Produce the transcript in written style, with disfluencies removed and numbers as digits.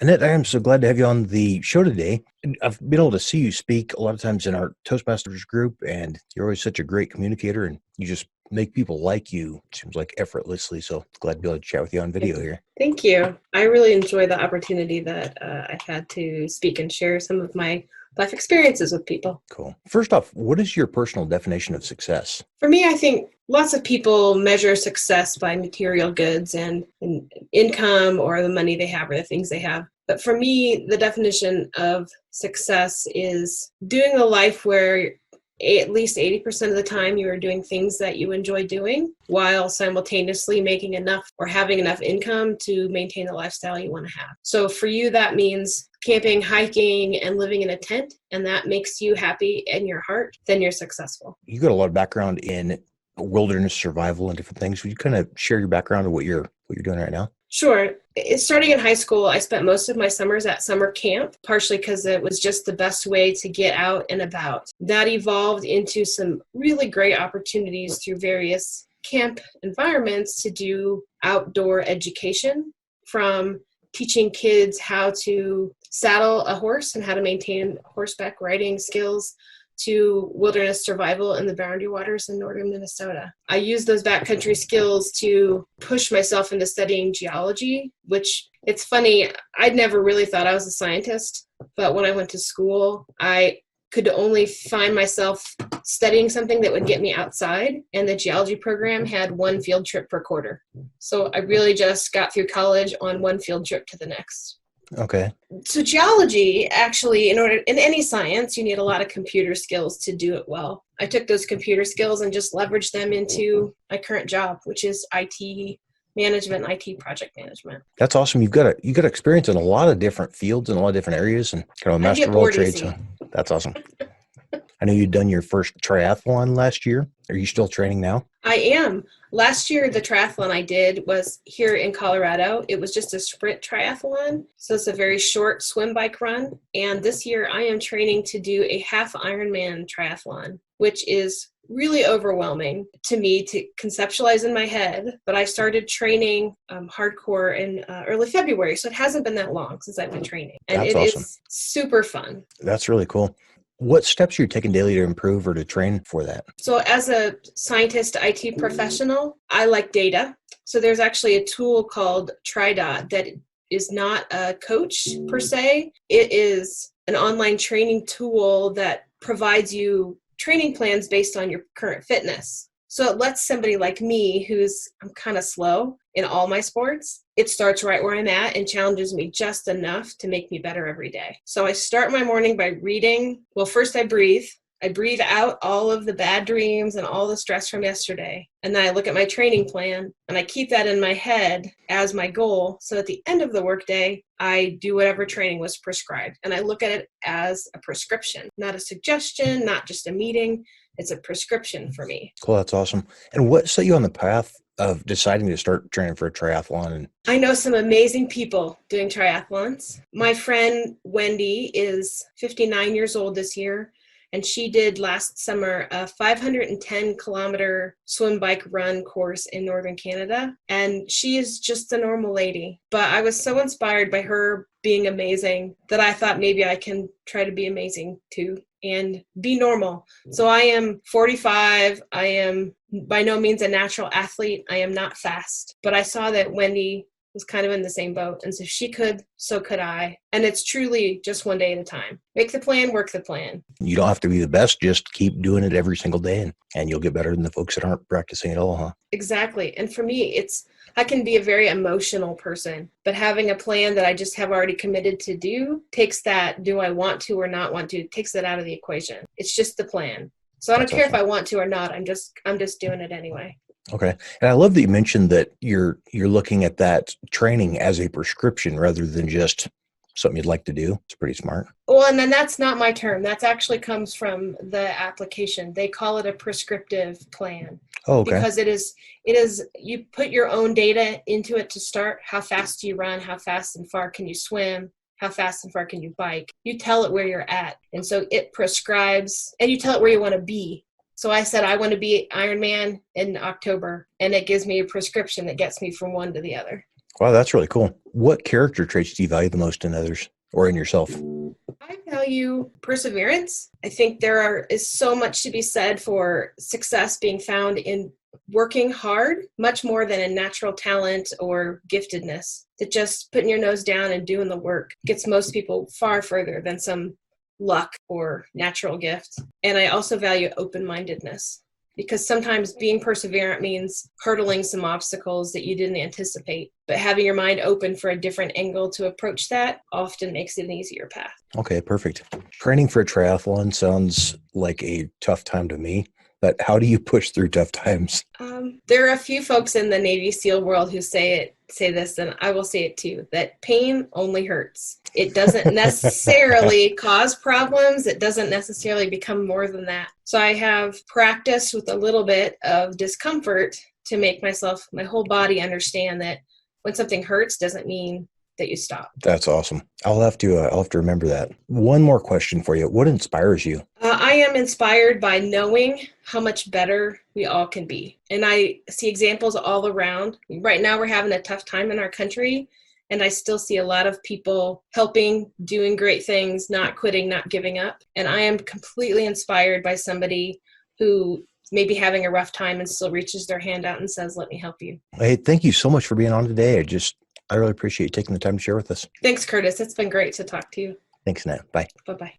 Annette, I am so glad to have you on the show today. And I've been able to see you speak a lot of times in our Toastmasters group, and you're always such a great communicator, and you just make people like you, it seems like effortlessly. So glad to be able to chat with you on video here. Thank you. I really enjoy the opportunity that I've had to speak and share some of my life experiences with people. Cool. First off, what is your personal definition of success? For me, I think lots of people measure success by material goods and income or the money they have or the things they have. But for me, the definition of success is doing a life where at least 80% of the time you are doing things that you enjoy doing while simultaneously making enough or having enough income to maintain the lifestyle you want to have. So for you, that means camping, hiking, and living in a tent, and that makes you happy in your heart, then you're successful. You got a lot of background in wilderness survival and different things. Would you kind of share your background of what you're doing right now? Sure. Starting in high school, I spent most of my summers at summer camp, partially because it was just the best way to get out and about. That evolved into some really great opportunities through various camp environments to do outdoor education, from teaching kids how to saddle a horse and how to maintain horseback riding skills, to wilderness survival in the Boundary Waters in northern Minnesota. I used those backcountry skills to push myself into studying geology, which, it's funny, I'd never really thought I was a scientist, but when I went to school, I could only find myself studying something that would get me outside, and the geology program had one field trip per quarter. So I really just got through college on one field trip to the next. Okay. So geology, actually, in any science, you need a lot of computer skills to do it well. I took those computer skills and just leveraged them into my current job, which is IT management, IT project management. That's awesome. You've got experience in a lot of different fields and a lot of different areas, and kind of a master of all trades. So that's awesome. I know you'd done your first triathlon last year. Are you still training now? I am. Last year, the triathlon I did was here in Colorado. It was just a sprint triathlon. So it's a very short swim bike run. And this year I am training to do a Half Ironman triathlon, which is really overwhelming to me to conceptualize in my head. But I started training hardcore in early February. So it hasn't been that long since I've been training. And That's awesome. Is super fun. That's really cool. What steps are you taking daily to improve or to train for that? So as a scientist, IT professional, I like data. So there's actually a tool called TriDot that is not a coach per se. It is an online training tool that provides you training plans based on your current fitness. So it lets somebody like me, I'm kind of slow in all my sports, it starts right where I'm at and challenges me just enough to make me better every day. So I start my morning by reading. Well, first I breathe. I breathe out all of the bad dreams and all the stress from yesterday. And then I look at my training plan and I keep that in my head as my goal. So at the end of the workday, I do whatever training was prescribed. And I look at it as a prescription, not a suggestion, not just a meeting. It's a prescription for me. Cool. That's awesome. And what set you on the path of deciding to start training for a triathlon? I know some amazing people doing triathlons. My friend Wendy is 59 years old this year, and she did last summer a 510-kilometer swim, bike, run course in northern Canada. And she is just a normal lady. But I was so inspired by her being amazing that I thought maybe I can try to be amazing too and be normal. So I am 45. I am by no means a natural athlete. I am not fast. But I saw that Wendy was kind of in the same boat. And so she could, so could I. And it's truly just one day at a time. Make the plan, work the plan. You don't have to be the best. Just keep doing it every single day and you'll get better than the folks that aren't practicing at all, huh? Exactly. And for me, I can be a very emotional person, but having a plan that I just have already committed to do takes that, do I want to or not want to, takes that out of the equation. It's just the plan. So I don't care if I want to or not. I'm just doing it anyway. Okay. And I love that you mentioned that you're looking at that training as a prescription rather than just something you'd like to do. It's pretty smart. Well, and then that's not my term. That actually comes from the application. They call it a prescriptive plan. Oh, okay. Because it is, you put your own data into it to start. How fast do you run? How fast and far can you swim? How fast and far can you bike? You tell it where you're at. And so it prescribes, and you tell it where you want to be. So I said, I want to be Ironman in October, and it gives me a prescription that gets me from one to the other. Wow, that's really cool. What character traits do you value the most in others or in yourself? I value perseverance. I think is so much to be said for success being found in working hard, much more than in natural talent or giftedness. That just putting your nose down and doing the work gets most people far further than some luck or natural gift. And I also value open-mindedness, because sometimes being perseverant means hurdling some obstacles that you didn't anticipate. But having your mind open for a different angle to approach that often makes it an easier path. Okay, perfect. Training for a triathlon sounds like a tough time to me, but how do you push through tough times? There are a few folks in the Navy SEAL world who say this, and I will say it too, that pain only hurts. It doesn't necessarily cause problems. It doesn't necessarily become more than that. So I have practiced with a little bit of discomfort to make my whole body understand that when something hurts doesn't mean that you stop. That's awesome. I'll have to remember that. One more question for you. What inspires you? I am inspired by knowing how much better we all can be. And I see examples all around. Right now, we're having a tough time in our country. And I still see a lot of people helping, doing great things, not quitting, not giving up. And I am completely inspired by somebody who may be having a rough time and still reaches their hand out and says, let me help you. Hey, thank you so much for being on today. I really appreciate you taking the time to share with us. Thanks, Curtis. It's been great to talk to you. Thanks, Annette. Bye. Bye-bye.